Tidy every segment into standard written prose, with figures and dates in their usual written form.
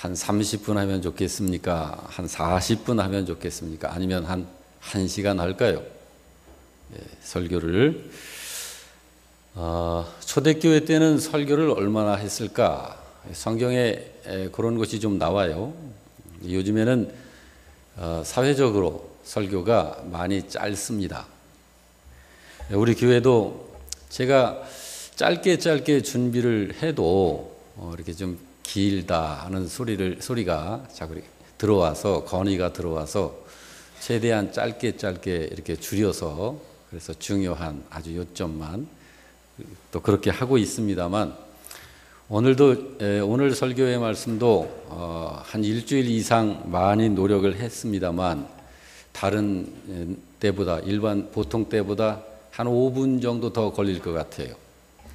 한 30분 하면 좋겠습니까? 한 40분 하면 좋겠습니까? 아니면 한 1시간 할까요? 설교를. 초대교회 때는 설교를 얼마나 했을까? 성경에 그런 것이 좀 나와요. 요즘에는 사회적으로 설교가 많이 짧습니다. 우리 교회도 제가 짧게 준비를 해도 이렇게 좀 길다 하는 소리가 자꾸 들어와서, 건의가 들어와서 최대한 짧게 이렇게 줄여서, 그래서 중요한 아주 요점만 또 그렇게 하고 있습니다만, 오늘 설교의 말씀도 한 일주일 이상 많이 노력을 했습니다만, 다른 때보다, 보통 때보다 한 5분 정도 더 걸릴 것 같아요.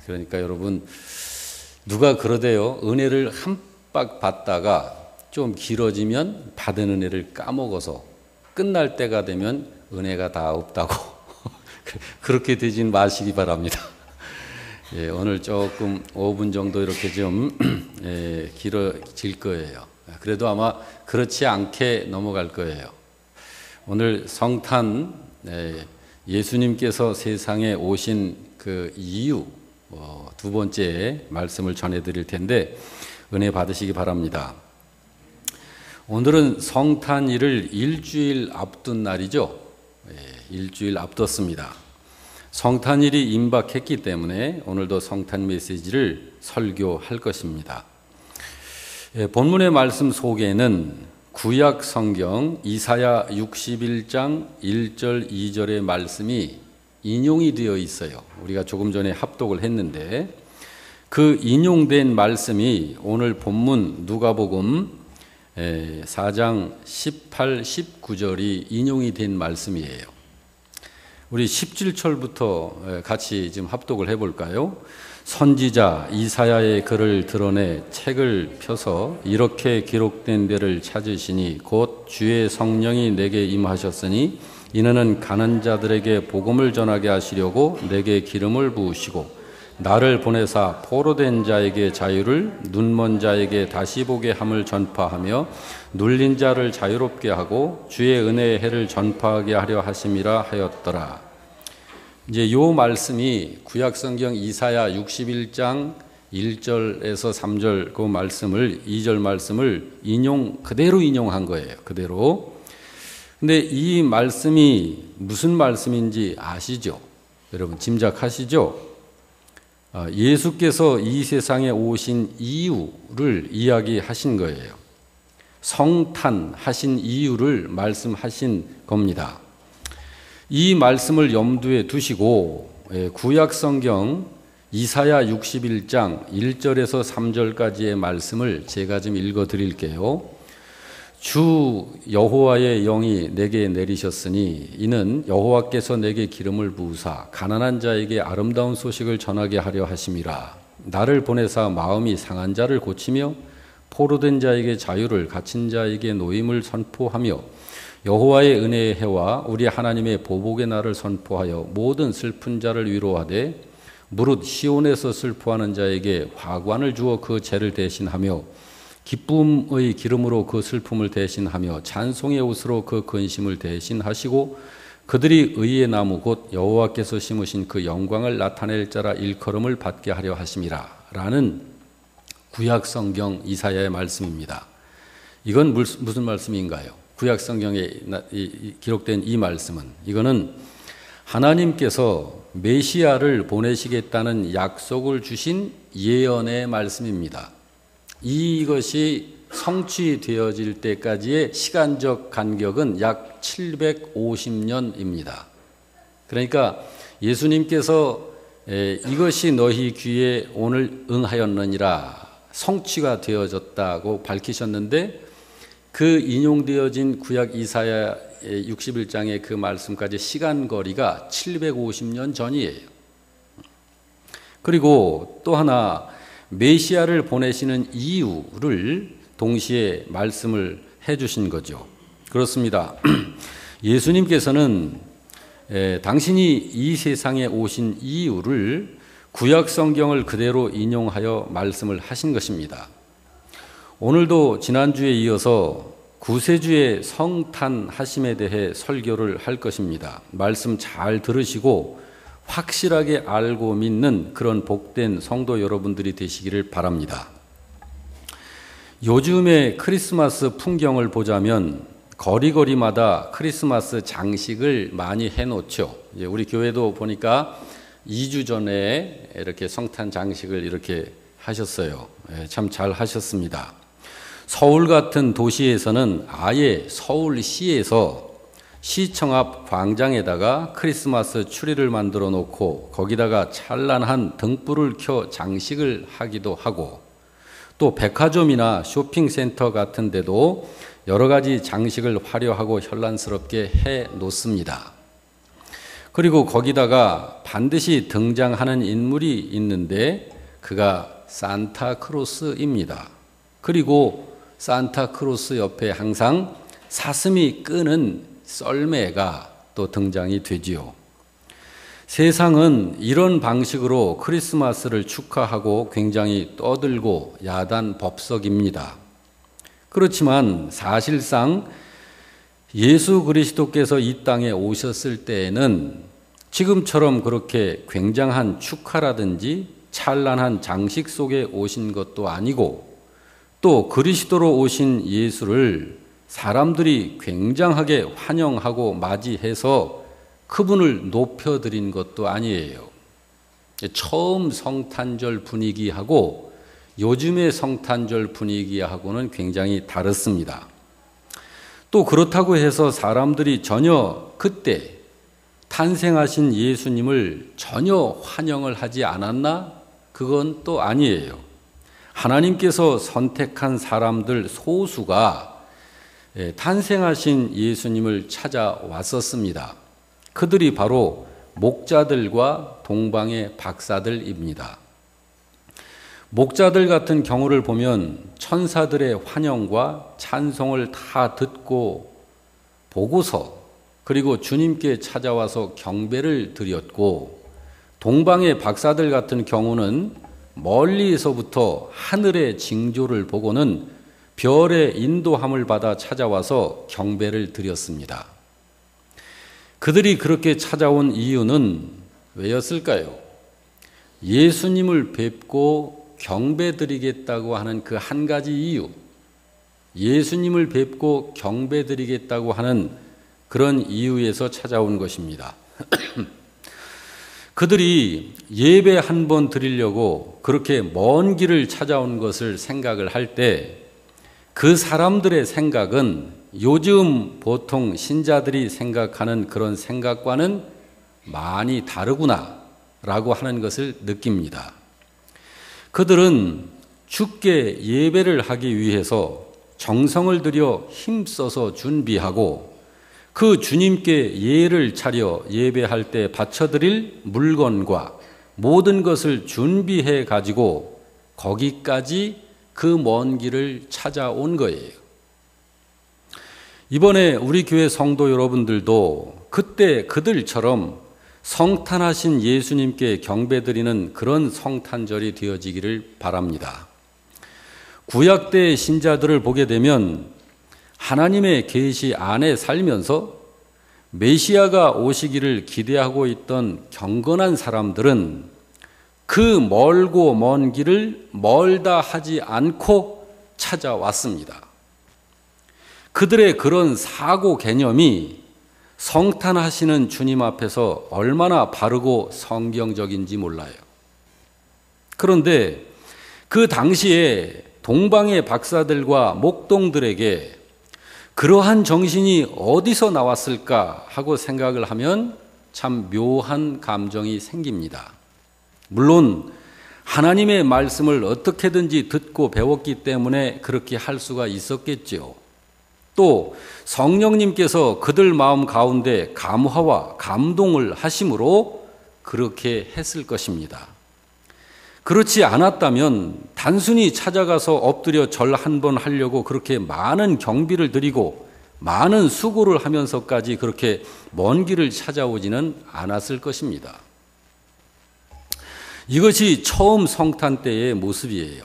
그러니까 여러분, 누가 그러대요. 은혜를 한박 받다가 좀 길어지면 받은 은혜를 까먹어서 끝날 때가 되면 은혜가 다 없다고. 그렇게 되진 마시기 바랍니다. 오늘 조금 5분 정도 이렇게 좀 길어질 거예요. 그래도 아마 그렇지 않게 넘어갈 거예요. 오늘 성탄, 예수님께서 세상에 오신 그 이유, 두 번째 말씀을 전해드릴 텐데 은혜 받으시기 바랍니다. 오늘은 성탄일을 일주일 앞둔 날이죠. 일주일 앞뒀습니다. 성탄일이 임박했기 때문에 오늘도 성탄 메시지를 설교할 것입니다. 본문의 말씀 속에는 구약 성경 이사야 61장 1절 2절의 말씀이 인용이 되어 있어요. 우리가 조금 전에 합독을 했는데 그 인용된 말씀이 오늘 본문 누가복음 4장 18, 19절이 인용이 된 말씀이에요. 우리 17절부터 같이 지금 합독을 해볼까요? 선지자 이사야의 글을 드러내 책을 펴서 이렇게 기록된 데를 찾으시니 곧 주의 성령이 내게 임하셨으니 이는 가는 자들에게 복음을 전하게 하시려고 내게 기름을 부으시고 나를 보내사 포로된 자에게 자유를, 눈먼 자에게 다시 보게 함을 전파하며 눌린 자를 자유롭게 하고 주의 은혜의 해를 전파하게 하려 하심이라 하였더라. 이제 요 말씀이 구약성경 이사야 61장 1절에서 3절 그 말씀을, 2절 말씀을 그대로 인용한 거예요. 그대로. 근데 이 말씀이 무슨 말씀인지 아시죠? 여러분 짐작하시죠? 예수께서 이 세상에 오신 이유를 이야기하신 거예요. 성탄하신 이유를 말씀하신 겁니다. 이 말씀을 염두에 두시고 구약 성경 이사야 61장 1절에서 3절까지의 말씀을 제가 좀 읽어 드릴게요. 주 여호와의 영이 내게 내리셨으니 이는 여호와께서 내게 기름을 부으사 가난한 자에게 아름다운 소식을 전하게 하려 하심이라. 나를 보내사 마음이 상한 자를 고치며 포로된 자에게 자유를, 갇힌 자에게 노임을 선포하며 여호와의 은혜의 해와 우리 하나님의 보복의 날을 선포하여 모든 슬픈 자를 위로하되 무릇 시온에서 슬퍼하는 자에게 화관을 주어 그 죄를 대신하며 기쁨의 기름으로 그 슬픔을 대신하며 찬송의 옷으로 그 근심을 대신하시고 그들이 의의 나무 곧 여호와께서 심으신 그 영광을 나타낼 자라 일컬음을 받게 하려 하심이라. 라는 구약 성경 이사야의 말씀입니다. 이건 무슨 말씀인가요? 구약 성경에 기록된 이 말씀은, 이거는 하나님께서 메시아를 보내시겠다는 약속을 주신 예언의 말씀입니다. 이것이 성취되어질 때까지의 시간적 간격은 약 750년입니다. 그러니까 예수님께서 이것이 너희 귀에 오늘 응하였느니라, 성취가 되어졌다고 밝히셨는데 그 인용되어진 구약 이사야 61장의 그 말씀까지 시간거리가 750년 전이에요. 그리고 또 하나 메시아를 보내시는 이유를 동시에 말씀을 해주신 거죠. 그렇습니다. 예수님께서는 당신이 이 세상에 오신 이유를 구약 성경을 그대로 인용하여 말씀을 하신 것입니다. 오늘도 지난주에 이어서 구세주의 성탄하심에 대해 설교를 할 것입니다. 말씀 잘 들으시고 확실하게 알고 믿는 그런 복된 성도 여러분들이 되시기를 바랍니다. 요즘의 크리스마스 풍경을 보자면 거리마다 크리스마스 장식을 많이 해놓죠. 우리 교회도 보니까 2주 전에 이렇게 성탄 장식을 이렇게 하셨어요. 참 잘 하셨습니다. 서울 같은 도시에서는 아예 서울시에서 시청 앞 광장에다가 크리스마스 추리를 만들어 놓고 거기다가 찬란한 등불을 켜 장식을 하기도 하고, 또 백화점이나 쇼핑센터 같은 데도 여러 가지 장식을 화려하고 현란스럽게 해 놓습니다. 그리고 거기다가 반드시 등장하는 인물이 있는데 그가 산타크로스입니다. 그리고 산타크로스 옆에 항상 사슴이 끄는 썰매가 또 등장이 되지요. 세상은 이런 방식으로 크리스마스를 축하하고 굉장히 떠들고 야단법석입니다. 그렇지만 사실상 예수 그리스도께서 이 땅에 오셨을 때에는 지금처럼 그렇게 굉장한 축하라든지 찬란한 장식 속에 오신 것도 아니고, 또 그리스도로 오신 예수를 사람들이 굉장하게 환영하고 맞이해서 그분을 높여드린 것도 아니에요. 처음 성탄절 분위기하고 요즘의 성탄절 분위기하고는 굉장히 다릅니다. 또 그렇다고 해서 사람들이 전혀 그때 탄생하신 예수님을 전혀 환영을 하지 않았나? 그건 또 아니에요. 하나님께서 선택한 사람들 소수가 탄생하신 예수님을 찾아왔었습니다. 그들이 바로 목자들과 동방의 박사들입니다. 목자들 같은 경우를 보면 천사들의 환영과 찬송을 다 듣고 보고서, 그리고 주님께 찾아와서 경배를 드렸고, 동방의 박사들 같은 경우는 멀리에서부터 하늘의 징조를 보고는 별의 인도함을 받아 찾아와서 경배를 드렸습니다. 그들이 그렇게 찾아온 이유는 왜였을까요? 예수님을 뵙고 경배드리겠다고 하는 그 한 가지 이유, 예수님을 뵙고 경배드리겠다고 하는 그런 이유에서 찾아온 것입니다. 그들이 예배 한 번 드리려고 그렇게 먼 길을 찾아온 것을 생각을 할 때 그 사람들의 생각은 요즘 보통 신자들이 생각하는 그런 생각과는 많이 다르구나 라고 하는 것을 느낍니다. 그들은 주께 예배를 하기 위해서 정성을 들여 힘써서 준비하고 그 주님께 예를 차려 예배할 때 바쳐드릴 물건과 모든 것을 준비해 가지고 거기까지 그 먼 길을 찾아온 거예요. 이번에 우리 교회 성도 여러분들도 그때 그들처럼 성탄하신 예수님께 경배드리는 그런 성탄절이 되어지기를 바랍니다. 구약 때 신자들을 보게 되면 하나님의 계시 안에 살면서 메시아가 오시기를 기대하고 있던 경건한 사람들은 그 멀고 먼 길을 멀다 하지 않고 찾아왔습니다. 그들의 그런 사고 개념이 성탄하시는 주님 앞에서 얼마나 바르고 성경적인지 몰라요. 그런데 그 당시에 동방의 박사들과 목동들에게 그러한 정신이 어디서 나왔을까 하고 생각을 하면 참 묘한 감정이 생깁니다. 물론 하나님의 말씀을 어떻게든지 듣고 배웠기 때문에 그렇게 할 수가 있었겠죠. 또 성령님께서 그들 마음 가운데 감화와 감동을 하심으로 그렇게 했을 것입니다. 그렇지 않았다면 단순히 찾아가서 엎드려 절 한 번 하려고 그렇게 많은 경비를 드리고 많은 수고를 하면서까지 그렇게 먼 길을 찾아오지는 않았을 것입니다. 이것이 처음 성탄 때의 모습이에요.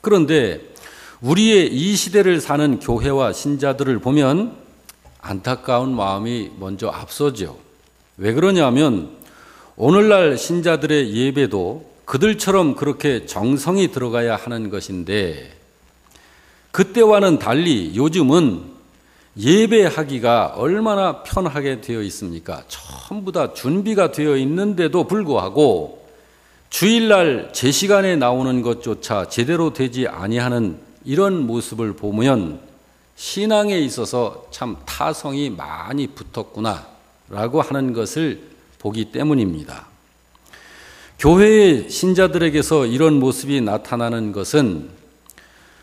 그런데 우리의 이 시대를 사는 교회와 신자들을 보면 안타까운 마음이 먼저 앞서죠. 왜 그러냐면 오늘날 신자들의 예배도 그들처럼 그렇게 정성이 들어가야 하는 것인데, 그때와는 달리 요즘은 예배하기가 얼마나 편하게 되어 있습니까? 전부 다 준비가 되어 있는데도 불구하고 주일날 제 시간에 나오는 것조차 제대로 되지 아니하는 이런 모습을 보면 신앙에 있어서 참 타성이 많이 붙었구나라고 하는 것을 보기 때문입니다. 교회의 신자들에게서 이런 모습이 나타나는 것은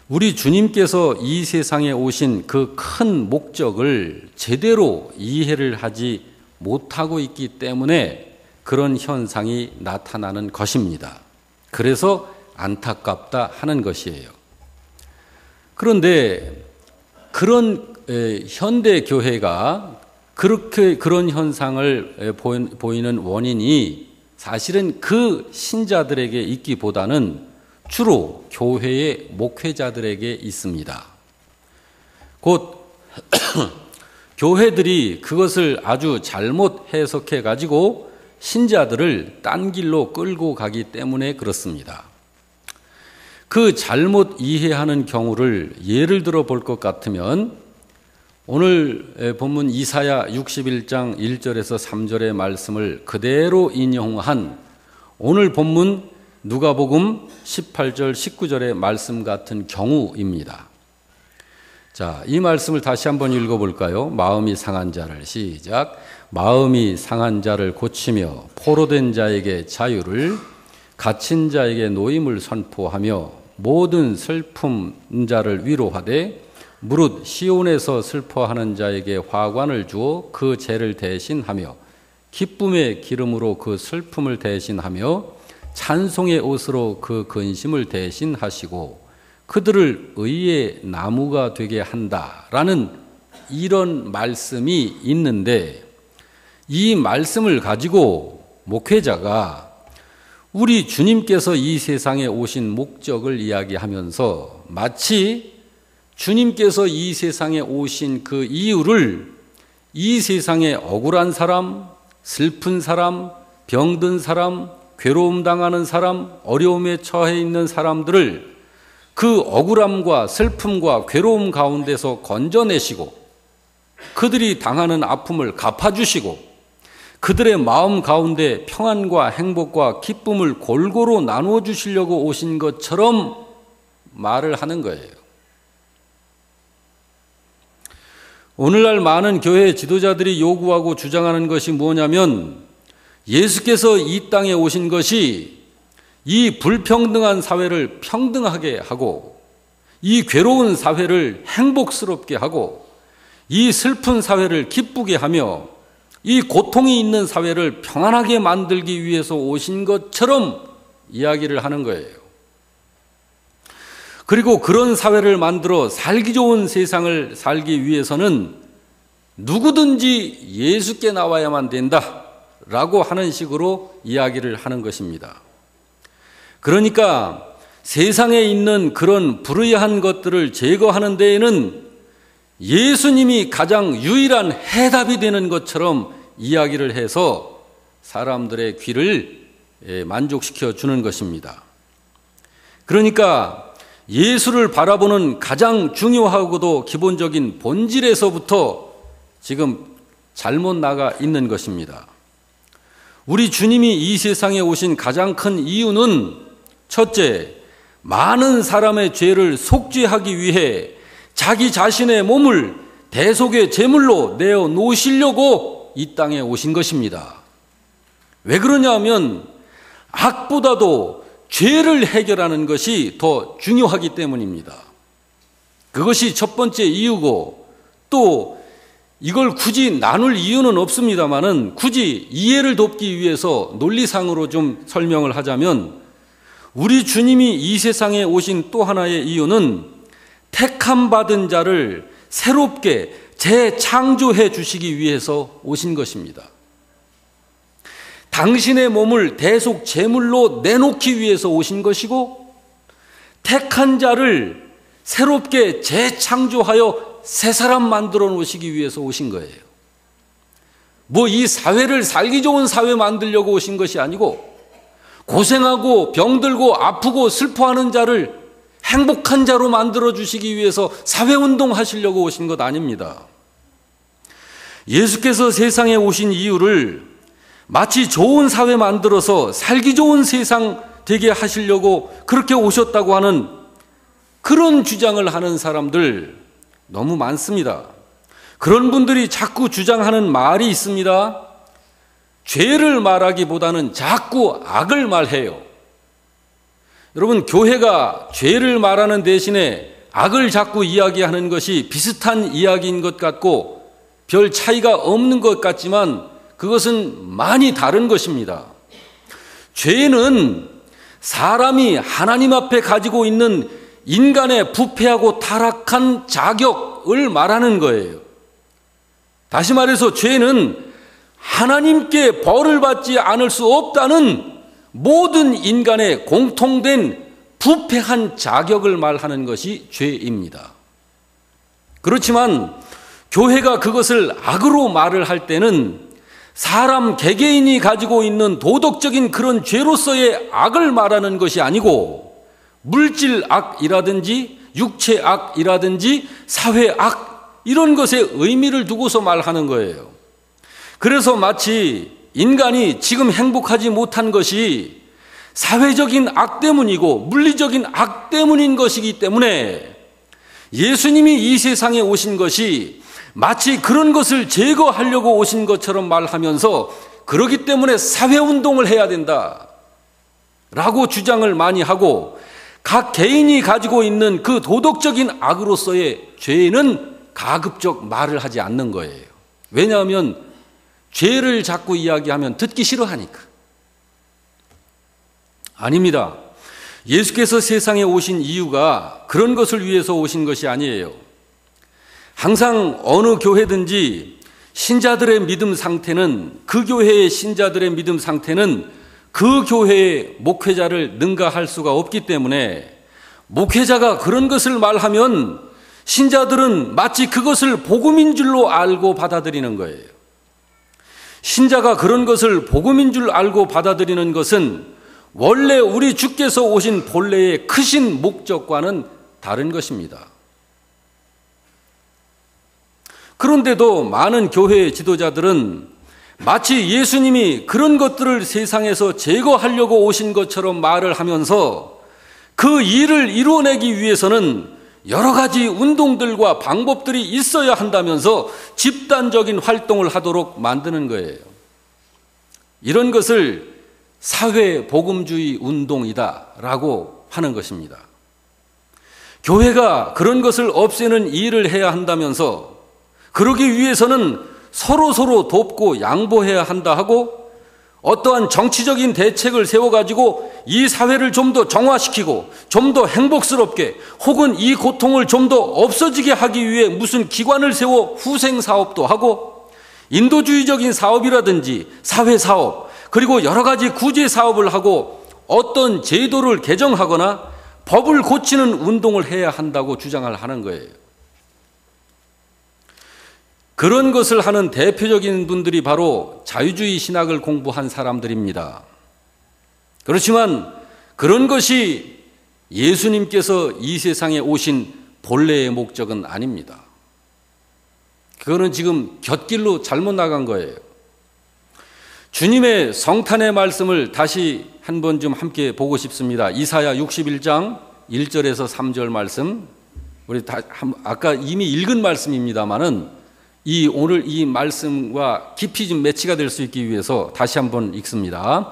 우리 주님께서 이 세상에 오신 그 큰 목적을 제대로 이해를 하지 못하고 있기 때문에 그런 현상이 나타나는 것입니다. 그래서 안타깝다 하는 것이에요. 그런데 그런 현대 교회가 그렇게 그런 현상을 보이는 원인이 사실은 그 신자들에게 있기보다는 주로 교회의 목회자들에게 있습니다. 곧 교회들이 그것을 아주 잘못 해석해 가지고 신자들을 딴 길로 끌고 가기 때문에 그렇습니다. 그 잘못 이해하는 경우를 예를 들어 볼 것 같으면 오늘 본문 이사야 61장 1절에서 3절의 말씀을 그대로 인용한 오늘 본문 누가복음 18절 19절의 말씀 같은 경우입니다. 자, 이 말씀을 다시 한번 읽어볼까요? 마음이 상한 자를 시작. 마음이 상한 자를 고치며 포로된 자에게 자유를, 갇힌 자에게 노임을 선포하며 모든 슬픔 자를 위로하되 무릇 시온에서 슬퍼하는 자에게 화관을 주어 그 죄를 대신하며 기쁨의 기름으로 그 슬픔을 대신하며 찬송의 옷으로 그 근심을 대신하시고 그들을 의의 나무가 되게 한다라는 이런 말씀이 있는데, 이 말씀을 가지고 목회자가 우리 주님께서 이 세상에 오신 목적을 이야기하면서 마치 주님께서 이 세상에 오신 그 이유를 이 세상에 억울한 사람, 슬픈 사람, 병든 사람, 괴로움 당하는 사람, 어려움에 처해 있는 사람들을 그 억울함과 슬픔과 괴로움 가운데서 건져내시고 그들이 당하는 아픔을 갚아주시고 그들의 마음 가운데 평안과 행복과 기쁨을 골고루 나누어 주시려고 오신 것처럼 말을 하는 거예요. 오늘날 많은 교회 지도자들이 요구하고 주장하는 것이 뭐냐면 예수께서 이 땅에 오신 것이 이 불평등한 사회를 평등하게 하고 이 괴로운 사회를 행복스럽게 하고 이 슬픈 사회를 기쁘게 하며 이 고통이 있는 사회를 평안하게 만들기 위해서 오신 것처럼 이야기를 하는 거예요. 그리고 그런 사회를 만들어 살기 좋은 세상을 살기 위해서는 누구든지 예수께 나와야만 된다라고 하는 식으로 이야기를 하는 것입니다. 그러니까 세상에 있는 그런 불의한 것들을 제거하는 데에는 예수님이 가장 유일한 해답이 되는 것처럼 이야기를 해서 사람들의 귀를 만족시켜 주는 것입니다. 그러니까 예수를 바라보는 가장 중요하고도 기본적인 본질에서부터 지금 잘못 나가 있는 것입니다. 우리 주님이 이 세상에 오신 가장 큰 이유는 첫째, 많은 사람의 죄를 속죄하기 위해 자기 자신의 몸을 대속의 제물로 내어 놓으시려고 이 땅에 오신 것입니다. 왜 그러냐 하면 악보다도 죄를 해결하는 것이 더 중요하기 때문입니다. 그것이 첫 번째 이유고, 또 이걸 굳이 나눌 이유는 없습니다만은 굳이 이해를 돕기 위해서 논리상으로 좀 설명을 하자면 우리 주님이 이 세상에 오신 또 하나의 이유는 택함 받은 자를 새롭게 재창조해 주시기 위해서 오신 것입니다. 당신의 몸을 대속 제물로 내놓기 위해서 오신 것이고 택한 자를 새롭게 재창조하여 새 사람 만들어 놓으시기 위해서 오신 거예요. 뭐 이 사회를 살기 좋은 사회 만들려고 오신 것이 아니고 고생하고 병들고 아프고 슬퍼하는 자를 행복한 자로 만들어 주시기 위해서 사회운동 하시려고 오신 것 아닙니다. 예수께서 세상에 오신 이유를 마치 좋은 사회 만들어서 살기 좋은 세상 되게 하시려고 그렇게 오셨다고 하는 그런 주장을 하는 사람들 너무 많습니다. 그런 분들이 자꾸 주장하는 말이 있습니다. 죄를 말하기보다는 자꾸 악을 말해요. 여러분, 교회가 죄를 말하는 대신에 악을 자꾸 이야기하는 것이 비슷한 이야기인 것 같고 별 차이가 없는 것 같지만 그것은 많이 다른 것입니다. 죄는 사람이 하나님 앞에 가지고 있는 인간의 부패하고 타락한 자격을 말하는 거예요. 다시 말해서 죄는 하나님께 벌을 받지 않을 수 없다는 모든 인간의 공통된 부패한 자격을 말하는 것이 죄입니다. 그렇지만 교회가 그것을 악으로 말을 할 때는 사람 개개인이 가지고 있는 도덕적인 그런 죄로서의 악을 말하는 것이 아니고 물질 악이라든지 육체 악이라든지 사회 악 이런 것에 의미를 두고서 말하는 거예요. 그래서 마치 인간이 지금 행복하지 못한 것이 사회적인 악 때문이고 물리적인 악 때문인 것이기 때문에 예수님이 이 세상에 오신 것이 마치 그런 것을 제거하려고 오신 것처럼 말하면서 그러기 때문에 사회운동을 해야 된다 라고 주장을 많이 하고 각 개인이 가지고 있는 그 도덕적인 악으로서의 죄는 가급적 말을 하지 않는 거예요. 왜냐하면 죄를 자꾸 이야기하면 듣기 싫어하니까. 아닙니다. 예수께서 세상에 오신 이유가 그런 것을 위해서 오신 것이 아니에요. 항상 어느 교회든지 신자들의 믿음 상태는 그 교회의 신자들의 믿음 상태는 그 교회의 목회자를 능가할 수가 없기 때문에 목회자가 그런 것을 말하면 신자들은 마치 그것을 복음인 줄로 알고 받아들이는 거예요. 신자가 그런 것을 복음인 줄 알고 받아들이는 것은 원래 우리 주께서 오신 본래의 크신 목적과는 다른 것입니다. 그런데도 많은 교회 지도자들은 마치 예수님이 그런 것들을 세상에서 제거하려고 오신 것처럼 말을 하면서 그 일을 이루어내기 위해서는 여러 가지 운동들과 방법들이 있어야 한다면서 집단적인 활동을 하도록 만드는 거예요. 이런 것을 사회복음주의 운동이다라고 하는 것입니다. 교회가 그런 것을 없애는 일을 해야 한다면서 그러기 위해서는 서로 돕고 양보해야 한다 하고 어떠한 정치적인 대책을 세워가지고 이 사회를 좀 더 정화시키고 좀 더 행복스럽게 혹은 이 고통을 좀 더 없어지게 하기 위해 무슨 기관을 세워 후생사업도 하고 인도주의적인 사업이라든지 사회사업 그리고 여러 가지 구제사업을 하고 어떤 제도를 개정하거나 법을 고치는 운동을 해야 한다고 주장을 하는 거예요. 그런 것을 하는 대표적인 분들이 바로 자유주의 신학을 공부한 사람들입니다. 그렇지만 그런 것이 예수님께서 이 세상에 오신 본래의 목적은 아닙니다. 그거는 지금 곁길로 잘못 나간 거예요. 주님의 성탄의 말씀을 다시 한 번 좀 함께 보고 싶습니다. 이사야 61장 1절에서 3절 말씀. 우리 아까 이미 읽은 말씀입니다만은 오늘 이 말씀과 깊이 좀 매치가 될 수 있기 위해서 다시 한번 읽습니다.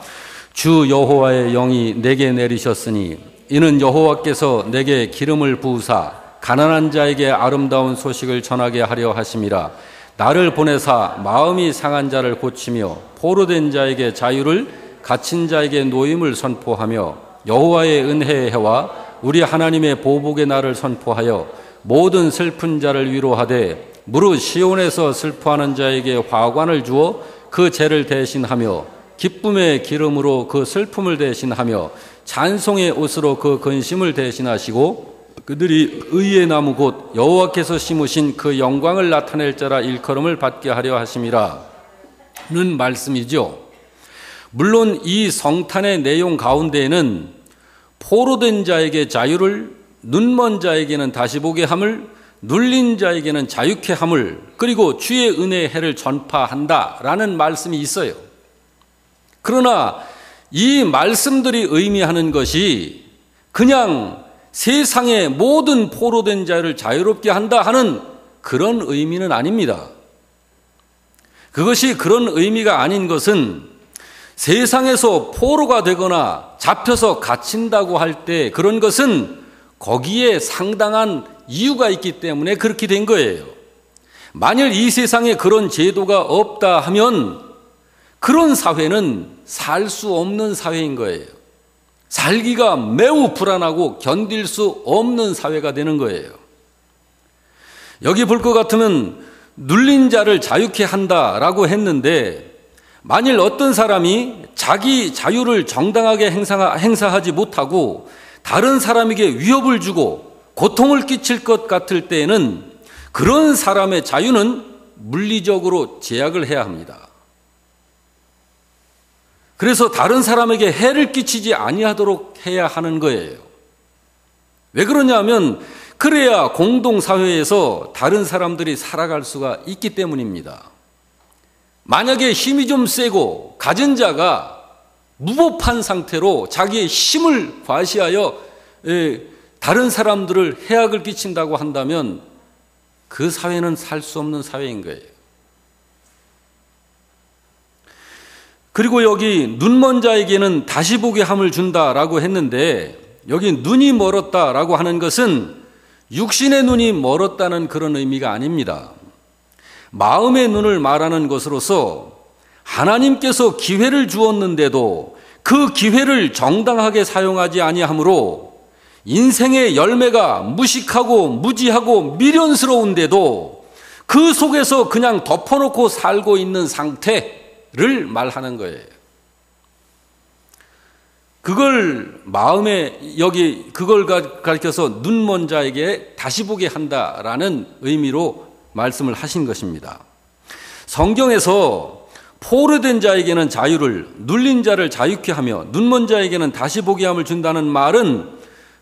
주 여호와의 영이 내게 내리셨으니 이는 여호와께서 내게 기름을 부으사 가난한 자에게 아름다운 소식을 전하게 하려 하심이라. 나를 보내사 마음이 상한 자를 고치며 포로된 자에게 자유를 갇힌 자에게 노임을 선포하며 여호와의 은혜의 해와 우리 하나님의 보복의 날을 선포하여 모든 슬픈 자를 위로하되 무릇 시온에서 슬퍼하는 자에게 화관을 주어 그 죄를 대신하며 기쁨의 기름으로 그 슬픔을 대신하며 찬송의 옷으로 그 근심을 대신하시고 그들이 의의 나무 곧 여호와께서 심으신 그 영광을 나타낼 자라 일컬음을 받게 하려 하심이라 는 말씀이죠. 물론 이 성탄의 내용 가운데에는 포로된 자에게 자유를, 눈먼 자에게는 다시 보게 함을, 눌린 자에게는 자유케 함을, 그리고 주의 은혜의 해를 전파한다라는 말씀이 있어요. 그러나 이 말씀들이 의미하는 것이 그냥 세상의 모든 포로된 자를 자유롭게 한다 하는 그런 의미는 아닙니다. 그것이 그런 의미가 아닌 것은 세상에서 포로가 되거나 잡혀서 갇힌다고 할 때 그런 것은 거기에 상당한 이유가 있기 때문에 그렇게 된 거예요. 만일 이 세상에 그런 제도가 없다 하면 그런 사회는 살 수 없는 사회인 거예요. 살기가 매우 불안하고 견딜 수 없는 사회가 되는 거예요. 여기 볼 것 같으면 눌린 자를 자유케 한다라고 했는데 만일 어떤 사람이 자기 자유를 정당하게 행사하지 못하고 다른 사람에게 위협을 주고 고통을 끼칠 것 같을 때에는 그런 사람의 자유는 물리적으로 제약을 해야 합니다. 그래서 다른 사람에게 해를 끼치지 아니하도록 해야 하는 거예요. 왜 그러냐면 그래야 공동사회에서 다른 사람들이 살아갈 수가 있기 때문입니다. 만약에 힘이 좀 세고 가진 자가 무법한 상태로 자기의 힘을 과시하여 다른 사람들을 해악을 끼친다고 한다면 그 사회는 살 수 없는 사회인 거예요. 그리고 여기 눈먼 자에게는 다시 보게 함을 준다라고 했는데 여기 눈이 멀었다라고 하는 것은 육신의 눈이 멀었다는 그런 의미가 아닙니다. 마음의 눈을 말하는 것으로서 하나님께서 기회를 주었는데도 그 기회를 정당하게 사용하지 아니하므로 인생의 열매가 무식하고 무지하고 미련스러운데도 그 속에서 그냥 덮어놓고 살고 있는 상태를 말하는 거예요. 그걸 그걸 가리켜서 눈먼 자에게 다시 보게 한다라는 의미로 말씀을 하신 것입니다. 성경에서 포로된 자에게는 자유를, 눌린 자를 자유케 하며 눈먼 자에게는 다시 보게 함을 준다는 말은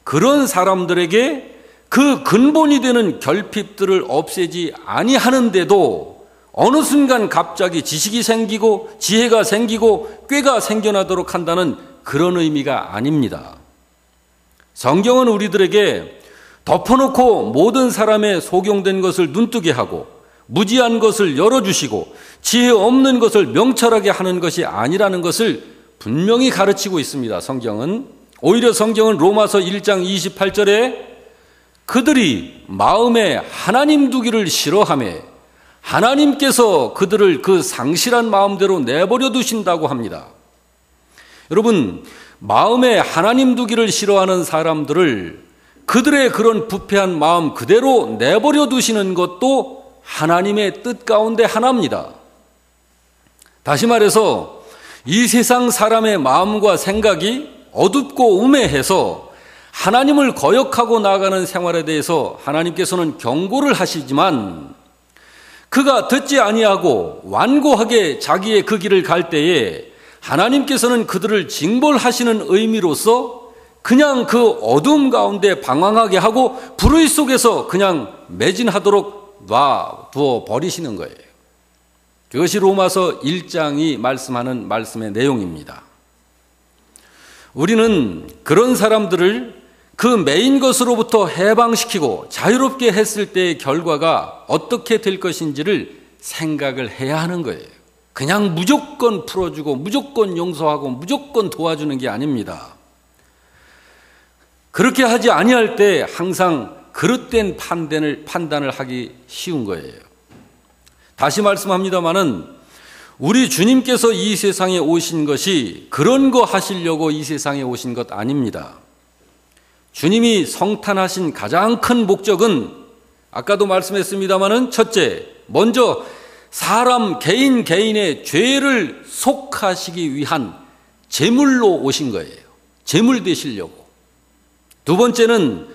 그런 사람들에게 그 근본이 되는 결핍들을 없애지 아니하는데도 어느 순간 갑자기 지식이 생기고 지혜가 생기고 꾀가 생겨나도록 한다는 그런 의미가 아닙니다. 성경은 우리들에게 덮어놓고 모든 사람의 소경된 것을 눈뜨게 하고 무지한 것을 열어주시고 지혜 없는 것을 명철하게 하는 것이 아니라는 것을 분명히 가르치고 있습니다. 성경은 오히려 성경은 로마서 1장 28절에 그들이 마음에 하나님 두기를 싫어하며 하나님께서 그들을 그 상실한 마음대로 내버려 두신다고 합니다. 여러분, 마음에 하나님 두기를 싫어하는 사람들을 그들의 그런 부패한 마음 그대로 내버려 두시는 것도 하나님의 뜻 가운데 하나입니다. 다시 말해서 이 세상 사람의 마음과 생각이 어둡고 우매해서 하나님을 거역하고 나아가는 생활에 대해서 하나님께서는 경고를 하시지만 그가 듣지 아니하고 완고하게 자기의 그 길을 갈 때에 하나님께서는 그들을 징벌하시는 의미로서 그냥 그 어둠 가운데 방황하게 하고 불의 속에서 그냥 매진하도록 놔두어 버리시는 거예요. 그것이 로마서 1장이 말씀하는 말씀의 내용입니다. 우리는 그런 사람들을 그 매인 것으로부터 해방시키고 자유롭게 했을 때의 결과가 어떻게 될 것인지를 생각을 해야 하는 거예요. 그냥 무조건 풀어주고 무조건 용서하고 무조건 도와주는 게 아닙니다. 그렇게 하지 아니할 때 항상 그릇된 판단을 하기 쉬운 거예요. 다시 말씀합니다마는 우리 주님께서 이 세상에 오신 것이 그런 거 하시려고 이 세상에 오신 것 아닙니다. 주님이 성탄하신 가장 큰 목적은 아까도 말씀했습니다마는 첫째, 먼저 사람 개인의 죄를 속하시기 위한 제물로 오신 거예요. 제물 되시려고. 두 번째는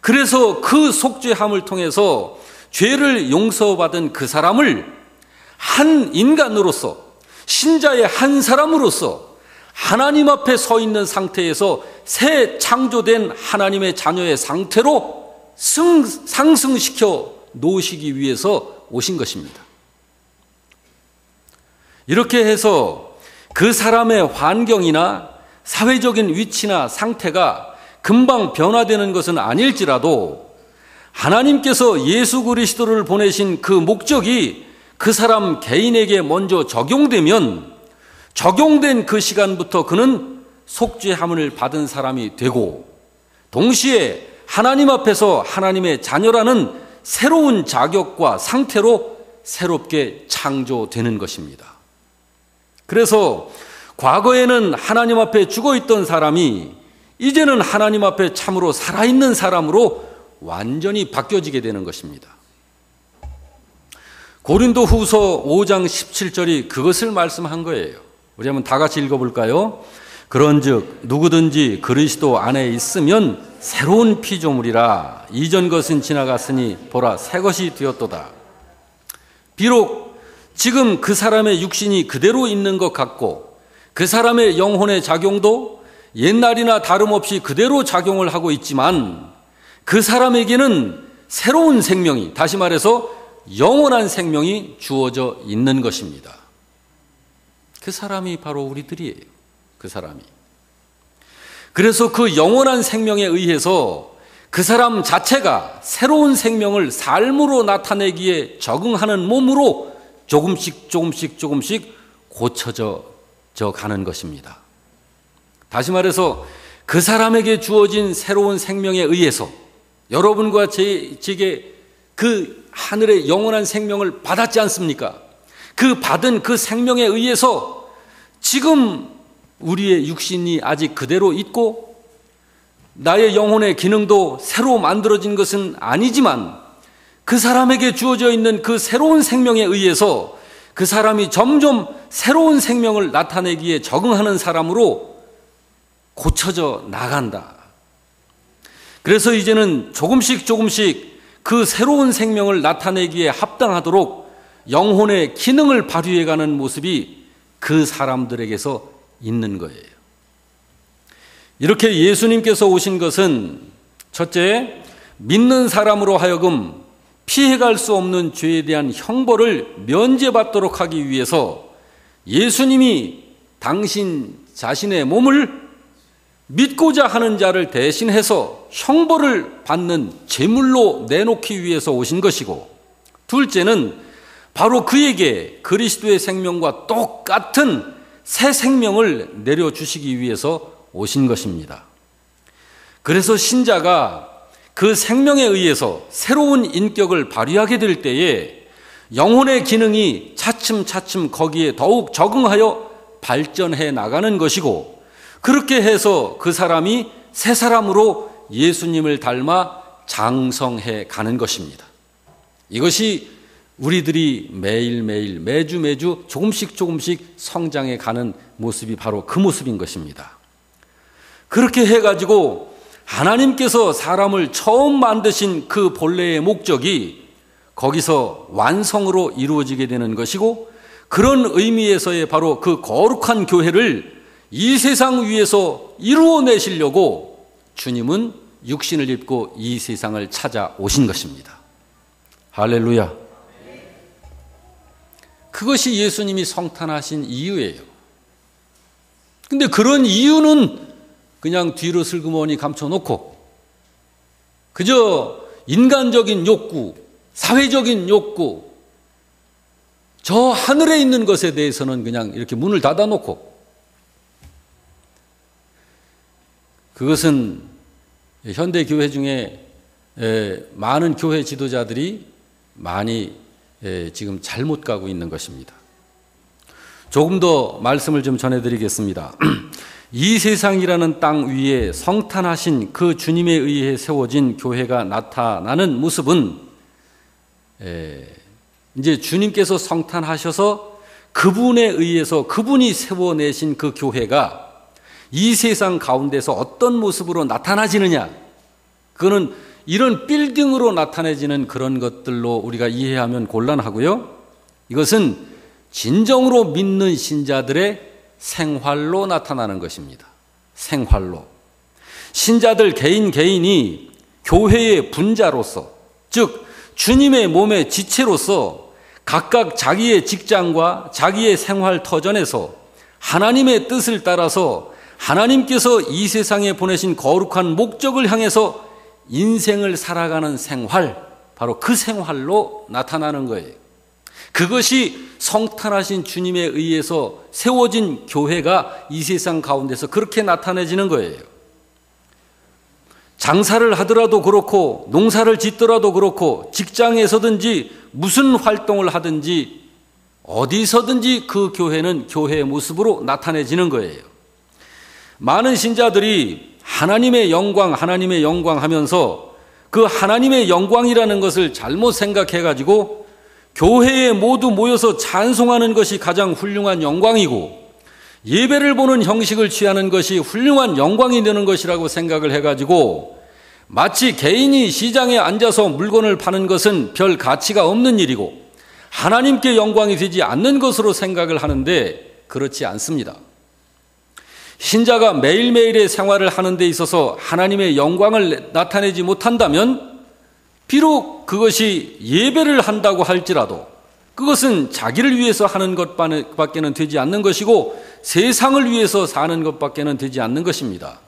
그래서 그 속죄함을 통해서 죄를 용서받은 그 사람을 한 인간으로서, 신자의 한 사람으로서 하나님 앞에 서 있는 상태에서 새 창조된 하나님의 자녀의 상태로 상승시켜 놓으시기 위해서 오신 것입니다. 이렇게 해서 그 사람의 환경이나 사회적인 위치나 상태가 금방 변화되는 것은 아닐지라도 하나님께서 예수 그리스도를 보내신 그 목적이 그 사람 개인에게 먼저 적용되면 적용된 그 시간부터 그는 속죄함을 받은 사람이 되고 동시에 하나님 앞에서 하나님의 자녀라는 새로운 자격과 상태로 새롭게 창조되는 것입니다. 그래서 과거에는 하나님 앞에 죽어있던 사람이 이제는 하나님 앞에 참으로 살아있는 사람으로 완전히 바뀌어지게 되는 것입니다. 고린도 후서 5장 17절이 그것을 말씀한 거예요. 우리 한번 다 같이 읽어볼까요? 그런즉 누구든지 그리스도 안에 있으면 새로운 피조물이라 이전 것은 지나갔으니 보라 새 것이 되었도다. 비록 지금 그 사람의 육신이 그대로 있는 것 같고 그 사람의 영혼의 작용도 옛날이나 다름없이 그대로 작용을 하고 있지만 그 사람에게는 새로운 생명이, 다시 말해서 영원한 생명이 주어져 있는 것입니다. 그 사람이 바로 우리들이에요. 그 사람이. 그래서 그 영원한 생명에 의해서 그 사람 자체가 새로운 생명을 삶으로 나타내기에 적응하는 몸으로 조금씩 고쳐져 가는 것입니다. 다시 말해서 그 사람에게 주어진 새로운 생명에 의해서 여러분과 제게 그 하늘의 영원한 생명을 받았지 않습니까? 그 받은 그 생명에 의해서 지금 우리의 육신이 아직 그대로 있고 나의 영혼의 기능도 새로 만들어진 것은 아니지만 그 사람에게 주어져 있는 그 새로운 생명에 의해서 그 사람이 점점 새로운 생명을 나타내기에 적응하는 사람으로 고쳐져 나간다. 그래서 이제는 조금씩 그 새로운 생명을 나타내기에 합당하도록 영혼의 기능을 발휘해가는 모습이 그 사람들에게서 있는 거예요. 이렇게 예수님께서 오신 것은 첫째, 믿는 사람으로 하여금 피해갈 수 없는 죄에 대한 형벌을 면제받도록 하기 위해서 예수님이 당신 자신의 몸을 믿고자 하는 자를 대신해서 형벌을 받는 제물로 내놓기 위해서 오신 것이고, 둘째는 바로 그에게 그리스도의 생명과 똑같은 새 생명을 내려주시기 위해서 오신 것입니다. 그래서 신자가 그 생명에 의해서 새로운 인격을 발휘하게 될 때에 영혼의 기능이 차츰 거기에 더욱 적응하여 발전해 나가는 것이고, 그렇게 해서 그 사람이 새 사람으로 예수님을 닮아 장성해 가는 것입니다. 이것이 우리들이 매일매일 매주 조금씩 성장해 가는 모습이 바로 그 모습인 것입니다. 그렇게 해가지고 하나님께서 사람을 처음 만드신 그 본래의 목적이 거기서 완성으로 이루어지게 되는 것이고, 그런 의미에서의 바로 그 거룩한 교회를 이 세상 위에서 이루어내시려고 주님은 육신을 입고 이 세상을 찾아오신 것입니다. 할렐루야. 그것이 예수님이 성탄하신 이유예요. 근데 그런 이유는 그냥 뒤로 슬그머니 감춰놓고 그저 인간적인 욕구, 사회적인 욕구, 저 하늘에 있는 것에 대해서는 그냥 이렇게 문을 닫아놓고, 그것은 현대 교회 중에 많은 교회 지도자들이 많이 지금 잘못 가고 있는 것입니다. 조금 더 말씀을 좀 전해드리겠습니다. 이 세상이라는 땅 위에 성탄하신 그 주님에 의해 세워진 교회가 나타나는 모습은 이제 주님께서 성탄하셔서 그분에 의해서 그분이 세워내신 그 교회가 이 세상 가운데서 어떤 모습으로 나타나지느냐, 그거는 이런 빌딩으로 나타내지는 그런 것들로 우리가 이해하면 곤란하고요. 이것은 진정으로 믿는 신자들의 생활로 나타나는 것입니다. 생활로. 신자들 개인이 교회의 분자로서, 즉 주님의 몸의 지체로서 각각 자기의 직장과 자기의 생활 터전에서 하나님의 뜻을 따라서 하나님께서 이 세상에 보내신 거룩한 목적을 향해서 인생을 살아가는 생활, 바로 그 생활로 나타나는 거예요. 그것이 성탄하신 주님에 의해서 세워진 교회가 이 세상 가운데서 그렇게 나타내지는 거예요. 장사를 하더라도 그렇고 농사를 짓더라도 그렇고 직장에서든지 무슨 활동을 하든지 어디서든지 그 교회는 교회의 모습으로 나타내지는 거예요. 많은 신자들이 하나님의 영광 하면서 그 하나님의 영광이라는 것을 잘못 생각해가지고 교회에 모두 모여서 찬송하는 것이 가장 훌륭한 영광이고 예배를 보는 형식을 취하는 것이 훌륭한 영광이 되는 것이라고 생각을 해가지고 마치 개인이 시장에 앉아서 물건을 파는 것은 별 가치가 없는 일이고 하나님께 영광이 되지 않는 것으로 생각을 하는데 그렇지 않습니다. 신자가 매일매일의 생활을 하는 데 있어서 하나님의 영광을 나타내지 못한다면 비록 그것이 예배를 한다고 할지라도 그것은 자기를 위해서 하는 것밖에는 되지 않는 것이고 세상을 위해서 사는 것밖에는 되지 않는 것입니다.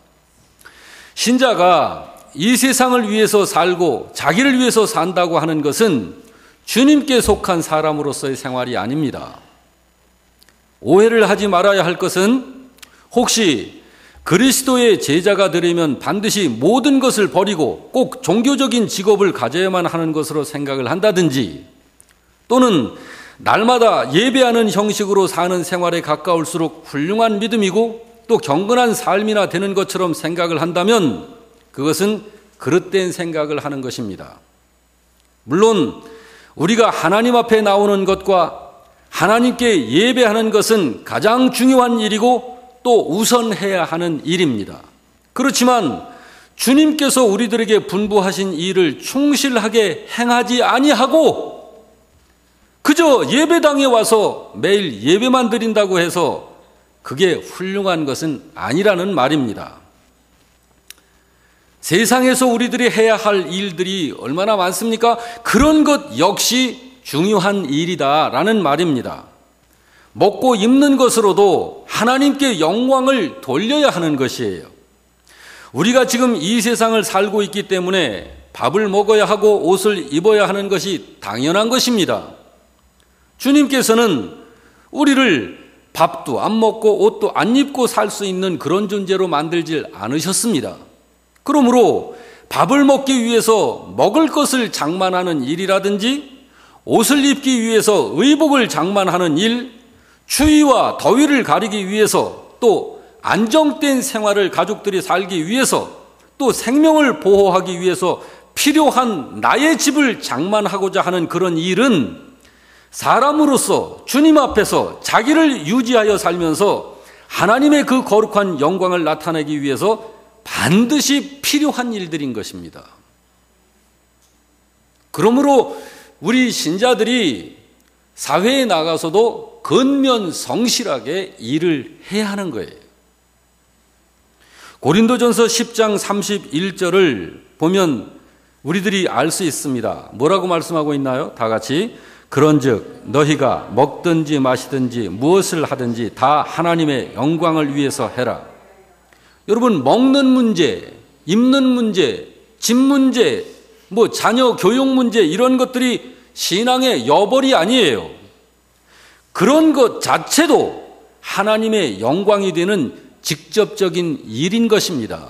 신자가 이 세상을 위해서 살고 자기를 위해서 산다고 하는 것은 주님께 속한 사람으로서의 생활이 아닙니다. 오해를 하지 말아야 할 것은 혹시 그리스도의 제자가 되려면 반드시 모든 것을 버리고 꼭 종교적인 직업을 가져야만 하는 것으로 생각을 한다든지 또는 날마다 예배하는 형식으로 사는 생활에 가까울수록 훌륭한 믿음이고 또 경건한 삶이나 되는 것처럼 생각을 한다면 그것은 그릇된 생각을 하는 것입니다. 물론 우리가 하나님 앞에 나오는 것과 하나님께 예배하는 것은 가장 중요한 일이고 또 우선해야 하는 일입니다. 그렇지만 주님께서 우리들에게 분부하신 일을 충실하게 행하지 아니하고 그저 예배당에 와서 매일 예배만 드린다고 해서 그게 훌륭한 것은 아니라는 말입니다. 세상에서 우리들이 해야 할 일들이 얼마나 많습니까? 그런 것 역시 중요한 일이다라는 말입니다. 먹고 입는 것으로도 하나님께 영광을 돌려야 하는 것이에요. 우리가 지금 이 세상을 살고 있기 때문에 밥을 먹어야 하고 옷을 입어야 하는 것이 당연한 것입니다. 주님께서는 우리를 밥도 안 먹고 옷도 안 입고 살 수 있는 그런 존재로 만들질 않으셨습니다. 그러므로 밥을 먹기 위해서 먹을 것을 장만하는 일이라든지 옷을 입기 위해서 의복을 장만하는 일, 추위와 더위를 가리기 위해서 또 안정된 생활을 가족들이 살기 위해서 또 생명을 보호하기 위해서 필요한 나의 집을 장만하고자 하는 그런 일은 사람으로서 주님 앞에서 자기를 유지하여 살면서 하나님의 그 거룩한 영광을 나타내기 위해서 반드시 필요한 일들인 것입니다. 그러므로 우리 신자들이 사회에 나가서도 근면 성실하게 일을 해야 하는 거예요. 고린도전서 10장 31절을 보면 우리들이 알 수 있습니다. 뭐라고 말씀하고 있나요? 다 같이 그런즉 너희가 먹든지 마시든지 무엇을 하든지 다 하나님의 영광을 위해서 해라. 여러분, 먹는 문제, 입는 문제, 집 문제, 자녀 교육 문제 이런 것들이 신앙의 여벌이 아니에요. 그런 것 자체도 하나님의 영광이 되는 직접적인 일인 것입니다.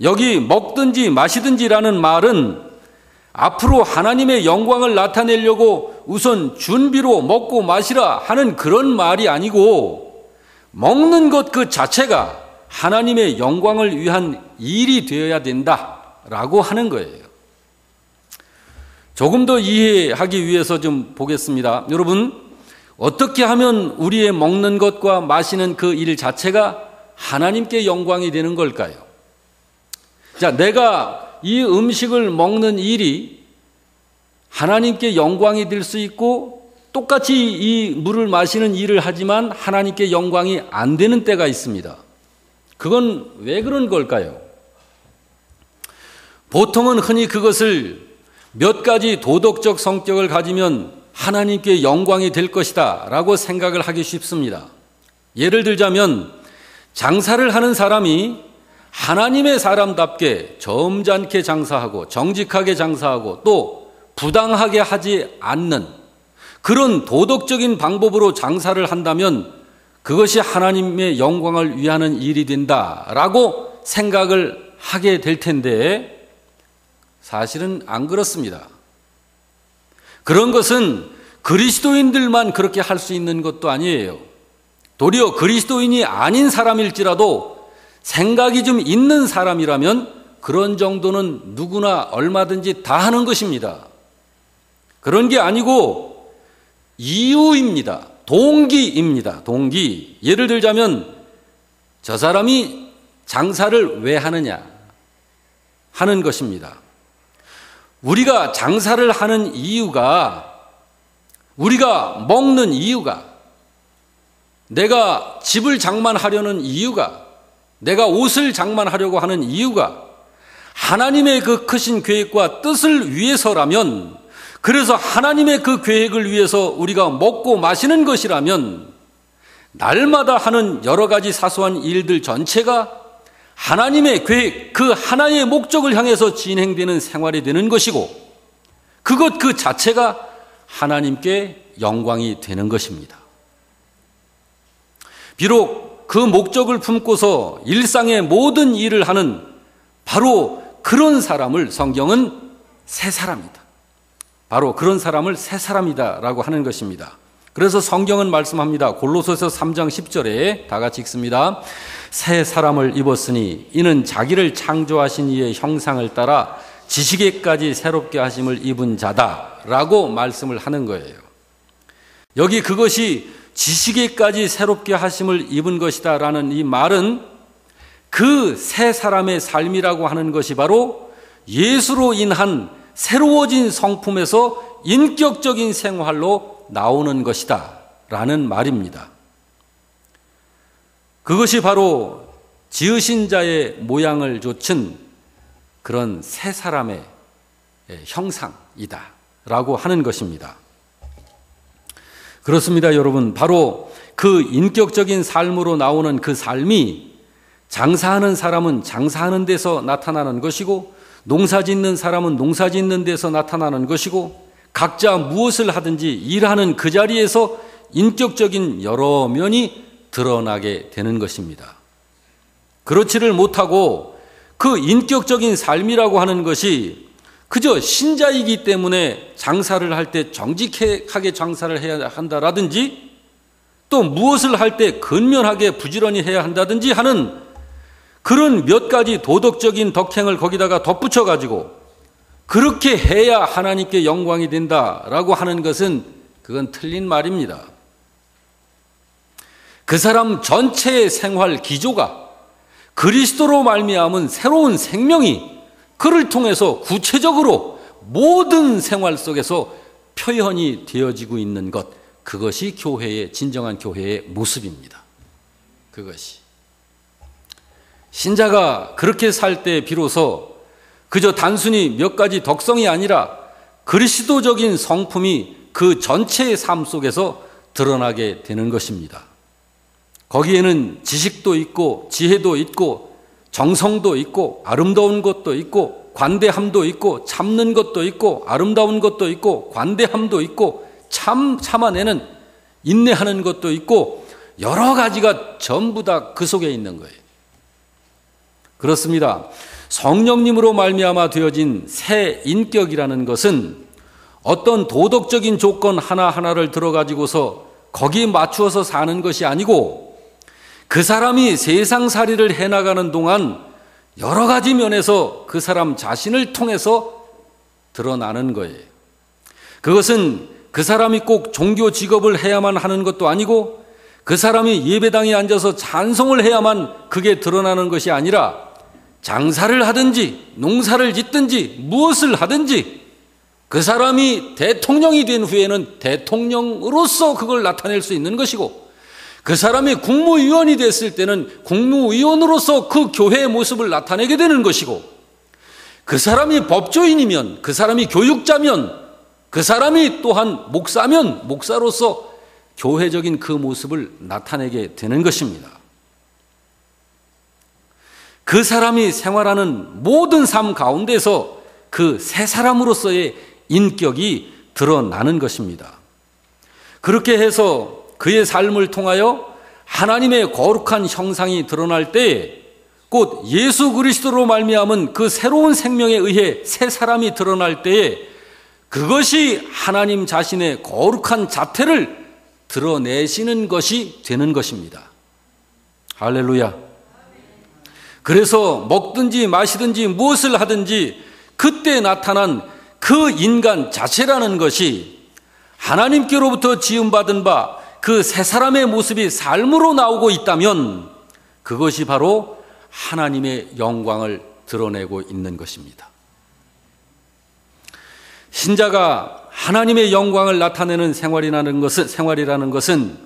여기 먹든지 마시든지라는 말은 앞으로 하나님의 영광을 나타내려고 우선 준비로 먹고 마시라 하는 그런 말이 아니고 먹는 것 그 자체가 하나님의 영광을 위한 일이 되어야 된다라고 하는 거예요. 조금 더 이해하기 위해서 좀 보겠습니다. 여러분, 어떻게 하면 우리의 먹는 것과 마시는 그 일 자체가 하나님께 영광이 되는 걸까요? 자, 내가 이 음식을 먹는 일이 하나님께 영광이 될 수 있고 똑같이 이 물을 마시는 일을 하지만 하나님께 영광이 안 되는 때가 있습니다. 그건 왜 그런 걸까요? 보통은 흔히 그것을 몇 가지 도덕적 성격을 가지면 하나님께 영광이 될 것이다 라고 생각을 하기 쉽습니다. 예를 들자면 장사를 하는 사람이 하나님의 사람답게 점잖게 장사하고 정직하게 장사하고 또 부당하게 하지 않는 그런 도덕적인 방법으로 장사를 한다면 그것이 하나님의 영광을 위하는 일이 된다라고 생각을 하게 될 텐데 사실은 안 그렇습니다. 그런 것은 그리스도인들만 그렇게 할 수 있는 것도 아니에요. 도리어 그리스도인이 아닌 사람일지라도 생각이 좀 있는 사람이라면 그런 정도는 누구나 얼마든지 다 하는 것입니다. 그런 게 아니고 이유입니다. 동기입니다. 동기. 예를 들자면 저 사람이 장사를 왜 하느냐 하는 것입니다. 우리가 장사를 하는 이유가 우리가 먹는 이유가 내가 집을 장만하려는 이유가 내가 옷을 장만하려고 하는 이유가 하나님의 그 크신 계획과 뜻을 위해서라면 그래서 하나님의 그 계획을 위해서 우리가 먹고 마시는 것이라면 날마다 하는 여러 가지 사소한 일들 전체가 하나님의 계획, 그 하나의 목적을 향해서 진행되는 생활이 되는 것이고 그것 그 자체가 하나님께 영광이 되는 것입니다. 비록 그 목적을 품고서 일상의 모든 일을 하는 바로 그런 사람을 성경은 새 사람이다. 바로 그런 사람을 새 사람이다라고 하는 것입니다. 그래서 성경은 말씀합니다. 골로새서 3장 10절에 다 같이 읽습니다. 새 사람을 입었으니 이는 자기를 창조하신 이의 형상을 따라 지식에까지 새롭게 하심을 입은 자다라고 말씀을 하는 거예요. 여기 그것이 지식에까지 새롭게 하심을 입은 것이다라는 이 말은 그 새 사람의 삶이라고 하는 것이 바로 예수로 인한 새로워진 성품에서 인격적인 생활로 나오는 것이다 라는 말입니다. 그것이 바로 지으신 자의 모양을 좇은 그런 새 사람의 형상이다 라고 하는 것입니다. 그렇습니다, 여러분. 바로 그 인격적인 삶으로 나오는 그 삶이 장사하는 사람은 장사하는 데서 나타나는 것이고 농사 짓는 사람은 농사 짓는 데서 나타나는 것이고 각자 무엇을 하든지 일하는 그 자리에서 인격적인 여러 면이 드러나게 되는 것입니다. 그렇지를 못하고 그 인격적인 삶이라고 하는 것이 그저 신자이기 때문에 장사를 할 때 정직하게 장사를 해야 한다라든지 또 무엇을 할 때 근면하게 부지런히 해야 한다든지 하는 그런 몇 가지 도덕적인 덕행을 거기다가 덧붙여 가지고 그렇게 해야 하나님께 영광이 된다라고 하는 것은 그건 틀린 말입니다. 그 사람 전체의 생활 기조가 그리스도로 말미암은 새로운 생명이 그를 통해서 구체적으로 모든 생활 속에서 표현이 되어지고 있는 것, 그것이 교회의 진정한 교회의 모습입니다. 그것이 신자가 그렇게 살 때 비로소 그저 단순히 몇 가지 덕성이 아니라 그리스도적인 성품이 그 전체의 삶 속에서 드러나게 되는 것입니다. 거기에는 지식도 있고 지혜도 있고 정성도 있고 아름다운 것도 있고 관대함도 있고 참는 것도 있고 아름다운 것도 있고 관대함도 있고 참아내는 인내하는 것도 있고 여러 가지가 전부 다 그 속에 있는 거예요. 그렇습니다. 성령님으로 말미암아 되어진 새 인격이라는 것은 어떤 도덕적인 조건 하나하나를 들어가지고서 거기에 맞추어서 사는 것이 아니고 그 사람이 세상살이를 해나가는 동안 여러 가지 면에서 그 사람 자신을 통해서 드러나는 거예요. 그것은 그 사람이 꼭 종교 직업을 해야만 하는 것도 아니고 그 사람이 예배당에 앉아서 찬송을 해야만 그게 드러나는 것이 아니라 장사를 하든지 농사를 짓든지 무엇을 하든지 그 사람이 대통령이 된 후에는 대통령으로서 그걸 나타낼 수 있는 것이고, 그 사람이 국무위원이 됐을 때는 국무위원으로서 그 교회의 모습을 나타내게 되는 것이고, 그 사람이 법조인이면, 그 사람이 교육자면, 그 사람이 또한 목사면 목사로서 교회적인 그 모습을 나타내게 되는 것입니다. 그 사람이 생활하는 모든 삶 가운데서 그 새 사람으로서의 인격이 드러나는 것입니다. 그렇게 해서 그의 삶을 통하여 하나님의 거룩한 형상이 드러날 때에, 곧 예수 그리스도로 말미암은 그 새로운 생명에 의해 새 사람이 드러날 때에, 그것이 하나님 자신의 거룩한 자태를 드러내시는 것이 되는 것입니다. 할렐루야. 그래서 먹든지 마시든지 무엇을 하든지 그때 나타난 그 인간 자체라는 것이 하나님께로부터 지음받은 바 그 새 사람의 모습이 삶으로 나오고 있다면, 그것이 바로 하나님의 영광을 드러내고 있는 것입니다. 신자가 하나님의 영광을 나타내는 생활이라는 것은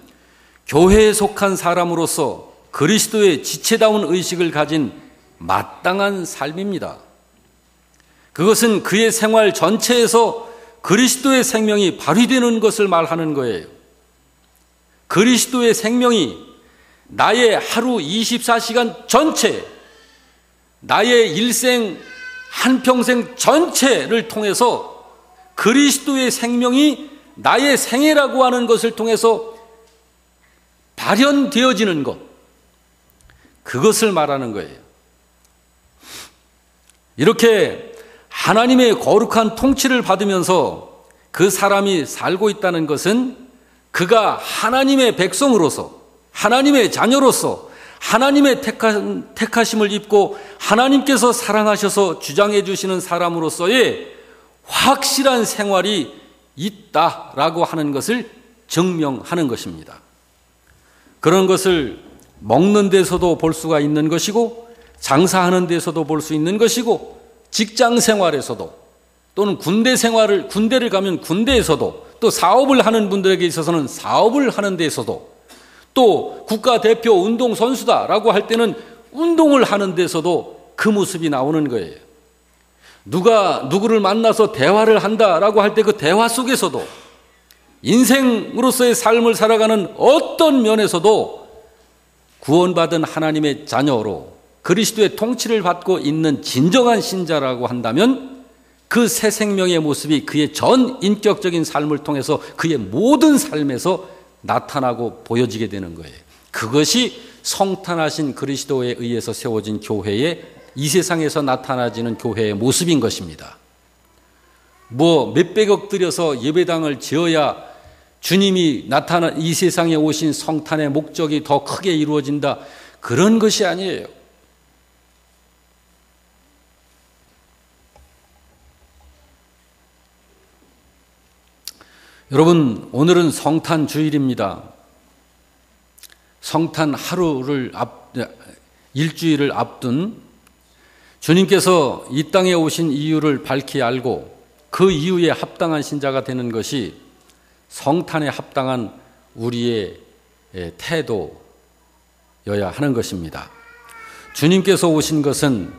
교회에 속한 사람으로서 그리스도의 지체다운 의식을 가진 마땅한 삶입니다. 그것은 그의 생활 전체에서 그리스도의 생명이 발휘되는 것을 말하는 거예요. 그리스도의 생명이 나의 하루 24시간 전체, 나의 일생 한평생 전체를 통해서 그리스도의 생명이 나의 생애라고 하는 것을 통해서 발현되어지는 것, 그것을 말하는 거예요. 이렇게 하나님의 거룩한 통치를 받으면서 그 사람이 살고 있다는 것은 그가 하나님의 백성으로서, 하나님의 자녀로서 하나님의 택하심을 입고 하나님께서 사랑하셔서 주장해 주시는 사람으로서의 확실한 생활이 있다라고 하는 것을 증명하는 것입니다. 그런 것을 먹는 데서도 볼 수가 있는 것이고, 장사하는 데서도 볼 수 있는 것이고, 직장 생활에서도, 또는 군대를 가면 군대에서도, 또 사업을 하는 분들에게 있어서는 사업을 하는 데에서도, 또 국가대표 운동선수다라고 할 때는 운동을 하는 데서도 그 모습이 나오는 거예요. 누가 누구를 만나서 대화를 한다라고 할 때 그 대화 속에서도, 인생으로서의 삶을 살아가는 어떤 면에서도 구원받은 하나님의 자녀로 그리스도의 통치를 받고 있는 진정한 신자라고 한다면, 그 새 생명의 모습이 그의 전 인격적인 삶을 통해서 그의 모든 삶에서 나타나고 보여지게 되는 거예요. 그것이 성탄하신 그리스도에 의해서 세워진 교회의, 이 세상에서 나타나지는 교회의 모습인 것입니다. 몇백억 들여서 예배당을 지어야 주님이 이 세상에 오신 성탄의 목적이 더 크게 이루어진다, 그런 것이 아니에요. 여러분, 오늘은 성탄 주일입니다. 성탄 일주일을 앞둔 주님께서 이 땅에 오신 이유를 밝히 알고 그 이유에 합당한 신자가 되는 것이 성탄에 합당한 우리의 태도여야 하는 것입니다. 주님께서 오신 것은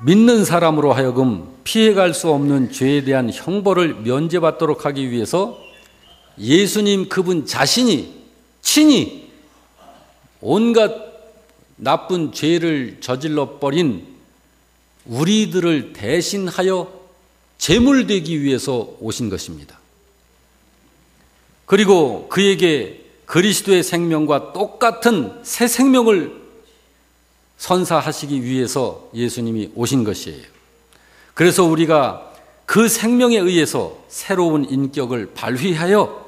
믿는 사람으로 하여금 피해갈 수 없는 죄에 대한 형벌을 면제받도록 하기 위해서 예수님 그분 자신이 친히 온갖 나쁜 죄를 저질러 버린 우리들을 대신하여 제물되기 위해서 오신 것입니다. 그리고 그에게 그리스도의 생명과 똑같은 새 생명을 선사하시기 위해서 예수님이 오신 것이에요. 그래서 우리가 그 생명에 의해서 새로운 인격을 발휘하여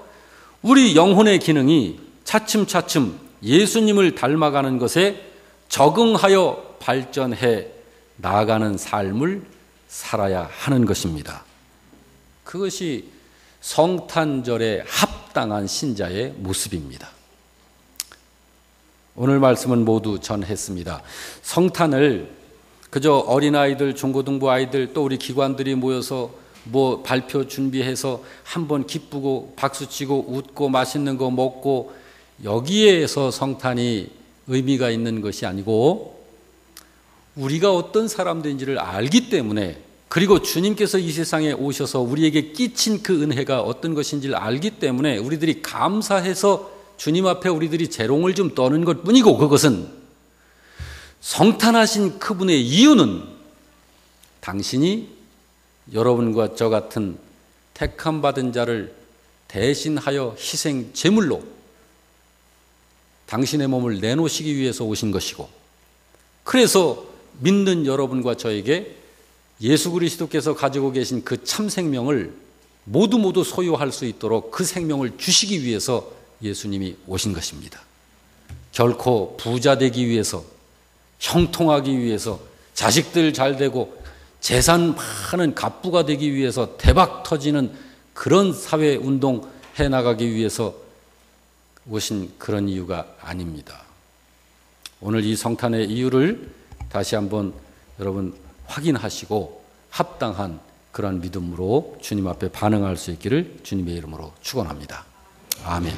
우리 영혼의 기능이 차츰차츰 예수님을 닮아가는 것에 적응하여 발전해 나아가는 삶을 살아야 하는 것입니다. 그것이 성탄절에 합당한 신자의 모습입니다. 오늘 말씀은 모두 전했습니다. 성탄을 그저 어린아이들, 중고등부 아이들 또 우리 기관들이 모여서 뭐 발표 준비해서 한번 기쁘고 박수치고 웃고 맛있는 거 먹고 여기에서 성탄이 의미가 있는 것이 아니고 우리가 어떤 사람들인지를 알기 때문에 그리고 주님께서 이 세상에 오셔서 우리에게 끼친 그 은혜가 어떤 것인지를 알기 때문에 우리들이 감사해서 주님 앞에 우리들이 재롱을 좀 떠는 것뿐이고 그것은 성탄하신 그분의 이유는 당신이 여러분과 저 같은 택함받은 자를 대신하여 희생 제물로 당신의 몸을 내놓으시기 위해서 오신 것이고 그래서 믿는 여러분과 저에게 예수 그리스도께서 가지고 계신 그 참 생명을 모두 소유할 수 있도록 그 생명을 주시기 위해서 예수님이 오신 것입니다. 결코 부자 되기 위해서 형통하기 위해서 자식들 잘 되고 재산 많은 갑부가 되기 위해서 대박 터지는 그런 사회운동 해나가기 위해서 오신 그런 이유가 아닙니다. 오늘 이 성탄의 이유를 다시 한번 여러분 확인하시고 합당한 그런 믿음으로 주님 앞에 반응할 수 있기를 주님의 이름으로 축원합니다. 아멘.